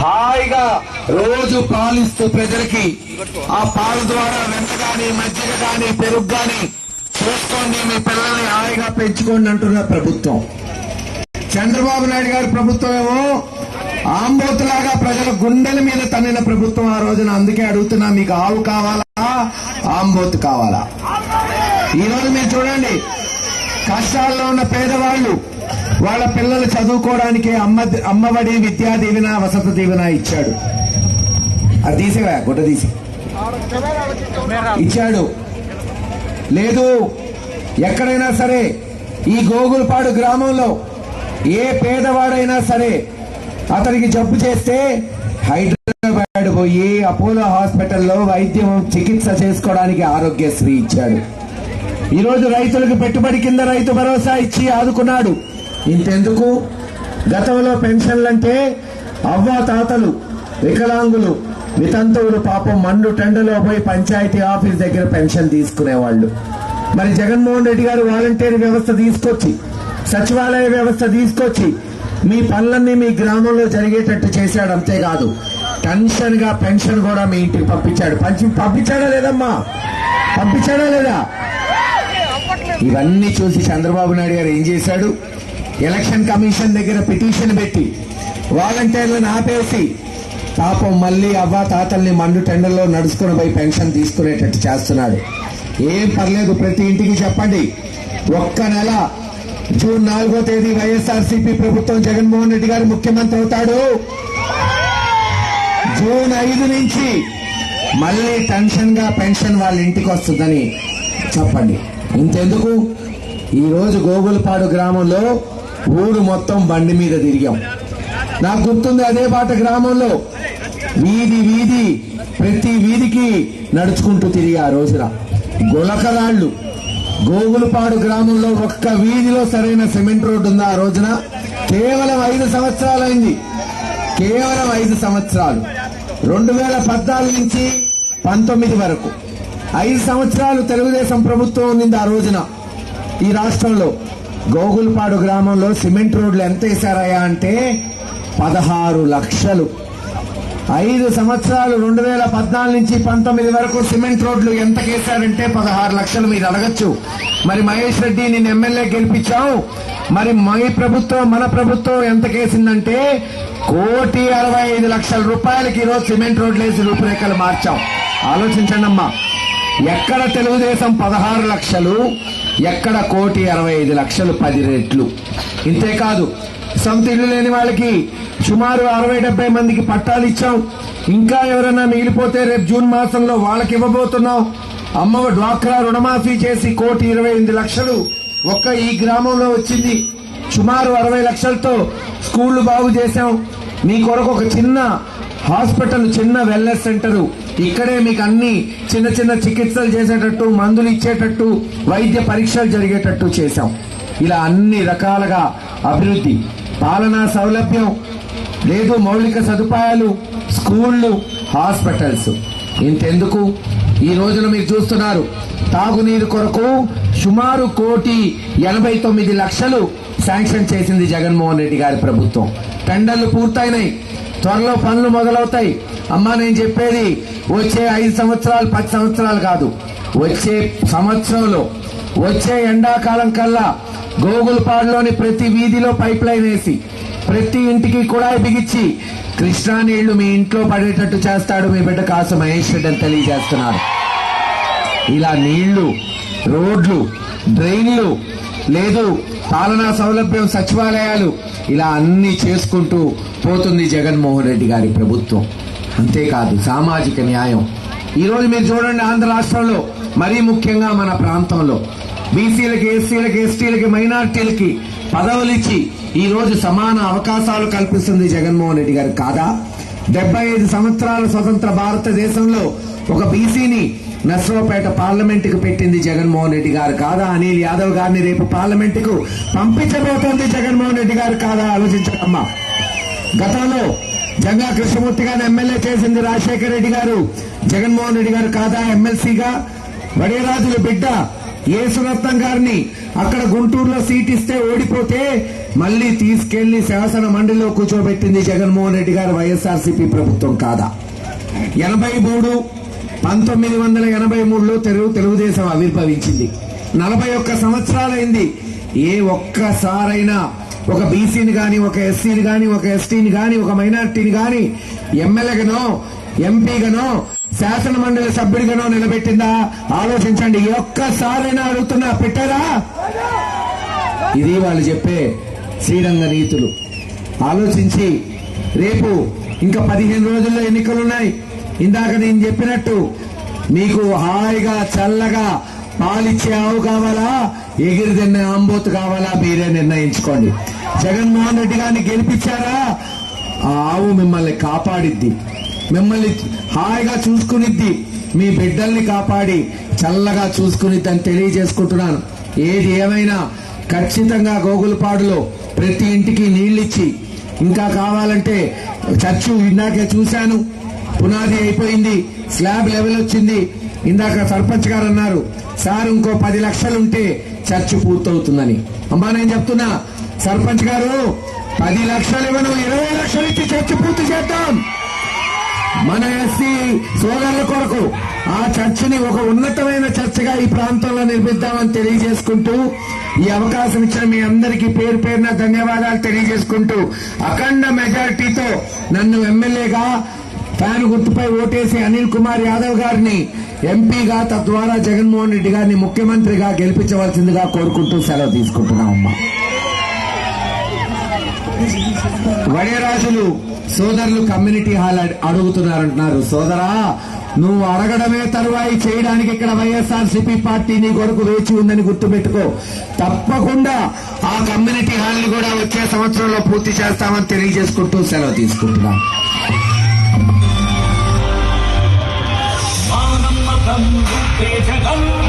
హాయిగా రోజు పాలిస్తూ ప్రజలకి ఆ పాల ద్వారా వెన్న గాని మజ్జిగ గాని పెరుగు గాని చూసుకోండి, మీ పిల్లల్ని హాయిగా పెంచుకోండి అంటున్న ప్రభుత్వం. చంద్రబాబు నాయుడు గారి ప్రభుత్వం ఏమో ఆంబోతులాగా ప్రజల గుండెల మీద తన్నిన ప్రభుత్వం ఆ రోజున. అందుకే అడుగుతున్నా, మీకు ఆవు కావాలా ఆంబోతు కావాలా? ఈ రోజు మీరు చూడండి, కష్టాల్లో ఉన్న పేదవాళ్లు వాళ్ళ పిల్లలు చదువుకోవడానికి అమ్మఒడి, విద్యా దీవెన, వసతి దీవెన ఇచ్చాడు. అది తీసేవా, గుడ్డ తీసి ఇచ్చాడు. లేదు, ఎక్కడైనా సరే ఈ గోగులపాడు గ్రామంలో ఏ పేదవాడైనా సరే అతనికి జబ్బు చేస్తే హైదరాబాద్ పోయి అపోలో హాస్పిటల్లో వైద్యం చికిత్స చేసుకోవడానికి ఆరోగ్యశ్రీ ఇచ్చాడు. ఈరోజు రైతులకు పెట్టుబడి కింద రైతు భరోసా ఇచ్చి ఆదుకున్నాడు. ఇంతెందుకు, గతంలో పెన్షన్లంటే అవ్వ తాతలు, వికలాంగులు, వితంతువులు పాపం మండు టెండలో పోయి పంచాయతీ ఆఫీస్ దగ్గర పెన్షన్ తీసుకునేవాళ్లు. మరి జగన్మోహన్ రెడ్డి గారు వాలంటీర్ వ్యవస్థ తీసుకొచ్చి, సచివాలయ వ్యవస్థ తీసుకొచ్చి మీ పనులన్నీ మీ గ్రామంలో జరిగేటట్టు చేశాడు. అంతేకాదు, టెన్షన్ గా పెన్షన్ కూడా మీ ఇంటికి పంపించాడు. పంపించాడా లేదమ్మా? పంపించాడా లేదా? ఇవన్నీ చూసి చంద్రబాబు నాయుడు గారు ఏం చేశాడు? ఎలక్షన్ కమిషన్ దగ్గర పిటిషన్ పెట్టి వాలంటీర్లను ఆపేసి పాపం మళ్లీ అవ్వ తాతల్ని మండు టెండర్లో నడుచుకుని పోయి పెన్షన్ తీసుకునేటట్టు చేస్తున్నాడు. ఏం పర్లేదు, ప్రతి ఇంటికి చెప్పండి. ఒక్క నెల జూన్ 4వ తేదీ వైఎస్ఆర్సీపీ ప్రభుత్వం జగన్మోహన్ రెడ్డి గారు ముఖ్యమంత్రి అవుతాడు. జూన్ 5 నుంచి మళ్లీ టెన్షన్ గా పెన్షన్ వాళ్ళ ఇంటికి వస్తుందని చెప్పండి. ఇంతెందుకు, ఈ రోజు గోగులపాడు గ్రామంలో ఊరు మొత్తం బండి మీద తిరిగాం. నాకు గుర్తుంది, అదే బాట గ్రామంలో వీధి వీధి ప్రతి వీధికి నడుచుకుంటూ తిరిగి ఆ రోజున గులకరాళ్లు. గోగులపాడు గ్రామంలో ఒక్క వీధిలో సరైన సిమెంట్ రోడ్డు ఉందా ఆ రోజున? కేవలం 5 సంవత్సరాలైంది. కేవలం 5 సంవత్సరాలు. 2014 నుంచి 19 వరకు 5 సంవత్సరాలు తెలుగుదేశం ప్రభుత్వం ఉంది ఆ రోజున. ఈ రాష్ట్రంలో గోగులపాడు గ్రామంలో సిమెంట్ రోడ్లు ఎంత వేశారయ్యా అంటే 16 లక్షలు. 5 సంవత్సరాలు 2014 నుంచి 19 వరకు సిమెంట్ రోడ్లు ఎంత కేశారంటే 16 లక్షలు. మీరు అడగచ్చు, మరి మహేష్ రెడ్డి నేను ఎమ్మెల్యే గెలిపించావు, మరి మన ప్రభుత్వం ఎంత కేసిందంటే 1,65,00,000 రూపాయలకి ఈరోజు సిమెంట్ రోడ్లు వేసి రూపురేఖలు మార్చాం. ఆలోచించండి అమ్మా, ఎక్కడ తెలుగుదేశం 16 లక్షలు, ఎక్కడ 1,65,00,000, 10 రెట్లు. ఇంతేకాదు, సొంత ఇల్లు లేని వాళ్ళకి సుమారు 60-70 మందికి పట్టాలు ఇచ్చాం. ఇంకా ఎవరైనా మిగిలిపోతే రేపు జూన్ మాసంలో వాళ్ళకి ఇవ్వబోతున్నాం. అమ్మ డ్వాక్రా రుణమాఫీ చేసి 1,28,00,000 ఒక్క ఈ గ్రామంలో వచ్చింది. సుమారు 60 లక్షలతో స్కూళ్లు బాగు చేశాం. మీ కొరకు ఒక చిన్న హాస్పిటల్, చిన్న వెల్నెస్ సెంటర్, ఇక్కడే మీకు అన్ని చిన్న చిన్న చికిత్సలు చేసేటట్టు, మందులు ఇచ్చేటట్టు, వైద్య పరీక్షలు జరిగేటట్టు చేశాం. ఇలా అన్ని రకాలుగా అభివృద్ధి, పాలనా సౌలభ్యం లేదు, మౌలిక సదుపాయాలు, స్కూళ్లు, హాస్పిటల్స్. ఇంతెందుకు, ఈ రోజున మీరు చూస్తున్నారు, తాగునీరు కొరకు సుమారు 1,89,00,000 శాంక్షన్ చేసింది జగన్మోహన్ రెడ్డి గారి ప్రభుత్వం. టెండర్లు పూర్తయినాయి, త్వరలో పనులు మొదలవుతాయి. అమ్మా, నేను చెప్పేది వచ్చే 5 సంవత్సరాలు 10 సంవత్సరాలు కాదు, వచ్చే సంవత్సరంలో, వచ్చే ఎండాకాలం కల్లా గోగులపాడులోని ప్రతి వీధిలో పైప్ లైన్ వేసి ప్రతి ఇంటికి కుళాయి బిగించి కృష్ణా నీళ్లు మీ ఇంట్లో పడేటట్టు చేస్తాడు మీ బిడ్డ కాసు మహేష్ రెడ్డి అని తెలియజేస్తున్నారు. ఇలా నీళ్లు, రోడ్లు, డ్రైన్లు, లేదు పాలనా సౌలభ్యం, సచివాలయాలు, ఇలా అన్ని చేసుకుంటూ పోతుంది జగన్మోహన్ రెడ్డి గారి ప్రభుత్వం. అంతేకాదు, సామాజిక న్యాయం. ఈ రోజు మీరు చూడండి, ఆంధ్ర రాష్ట్రంలో మరీ ముఖ్యంగా మన ప్రాంతంలో బీసీలకి, ఎస్సీలకి, ఎస్టీలకి, మైనార్టీలకి పదవులిచ్చి ఈ రోజు సమాన అవకాశాలు కల్పిస్తుంది జగన్మోహన్ రెడ్డి గారు. కాదా? 75 సంవత్సరాల స్వతంత్ర భారతదేశంలో ఒక బీసీని నర్సరావుపేట పార్లమెంటుకు పెట్టింది జగన్మోహన్ రెడ్డి గారు. కాదా? అనిల్ యాదవ్ గారిని రేపు పార్లమెంటుకు పంపించబోతోంది జగన్మోహన్ రెడ్డి గారు. కాదా? ఆలోచించమ్మా. గతంలో జంగా కృష్ణమూర్తి గారిని ఎమ్మెల్యే చేసింది రాజశేఖర రెడ్డి గారు. జగన్మోహన్ రెడ్డి గారు కాదా ఎమ్మెల్సీగా? వడేరాజుల బిడ్డ యేసురత్నం గారిని అక్కడ గుంటూరులో సీట్ ఇస్తే ఓడిపోతే మళ్ళీ తీసుకెళ్లి శాసన మండలిలో కూర్చోబెట్టింది జగన్మోహన్ రెడ్డి గారు వైఎస్ఆర్సీపీ ప్రభుత్వం కాదా? 1983లో తెలుగుదేశం ఆవిర్భవించింది. 41 సంవత్సరాలైంది. ఏ ఒక్కసారైనా ఒక బీసీని గాని, ఒక ఎస్సీని గాని, ఒక ఎస్టీని గాని, ఒక మైనార్టీని గాని ఎమ్మెల్యేగానో ఎంపీగానో శాసన మండలి సభ్యుడిగానో నిలబెట్టిందా? ఆలోచించండి. ఒక్కసారైనా అడుగుతున్నా, పెట్టారా? ఇది వాళ్ళు చెప్పే శ్రీరంగ నీతులు. ఆలోచించి రేపు ఇంకా 15 రోజుల్లో ఎన్నికలున్నాయి. ఇందాక నేను చెప్పినట్టు మీకు హాయిగా చల్లగా పాలిచ్చే ఆవు కావాలా, ఎగిరిదెన్న ఆంబోతు కావాలా, మీరే నిర్ణయించుకోండి. జగన్మోహన్ రెడ్డి గారిని గెలిపించారా? ఆ ఆవు మిమ్మల్ని కాపాడిద్ది, మిమ్మల్ని హాయిగా చూసుకునిద్ది, మీ బిడ్డల్ని కాపాడి చల్లగా చూసుకునిద్దని తెలియజేసుకుంటున్నాను. ఏది ఏమైనా ఖచ్చితంగా గోగులపాడులో ప్రతి ఇంటికి నీళ్లిచ్చి, ఇంకా కావాలంటే చర్చు ఇందాకే చూశాను, పునాది అయిపోయింది, స్లాబ్ లెవెల్ వచ్చింది. ఇందాక సర్పంచ్ గారు అన్నారు, సార్ ఇంకో 10 లక్షలుంటే చర్చ్ పూర్తవుతుందని. అమ్మా నేను చెప్తున్నా, సర్పంచ్ గారు 10 లక్షలు ఇవ్వను, 20 లక్షలు ఇచ్చి చర్చ్ పూర్తి చేద్దాం. మన ఎస్సీ సోదరుల కొరకు ఆ చర్చిని ఒక ఉన్నతమైన చర్చగా ఈ ప్రాంతంలో నిర్మిద్దామని తెలియజేసుకుంటూ, ఈ అవకాశం ఇచ్చిన మీ అందరికీ పేరు పేరున ధన్యవాదాలు తెలియజేసుకుంటూ, అఖండ మెజారిటీతో నన్ను ఎమ్మెల్యేగా ఫ్యాన్ గుర్తుపై ఓటేసి అనిల్ కుమార్ యాదవ్ గారిని ఎంపీగా, తద్వారా జగన్మోహన్ రెడ్డి గారిని ముఖ్యమంత్రిగా గెలిపించవలసిందిగా కోరుకుంటూ సెలవు తీసుకుంటున్నామమ్మా. వడేరాజులు సోదరులు కమ్యూనిటీ హాల్ అడుగుతున్నారంటున్నారు. సోదరా, నువ్వు అడగడమే తరువాయి చేయడానికి ఇక్కడ వైఎస్ఆర్సీపీ పార్టీ నీ కొరకు వేచి ఉందని గుర్తుపెట్టుకో. తప్పకుండా ఆ కమ్యూనిటీ హాల్ ని కూడా వచ్చే సంవత్సరంలో పూర్తి చేస్తామని తెలియజేసుకుంటూ సెలవు తీసుకుంటున్నాం. జగన్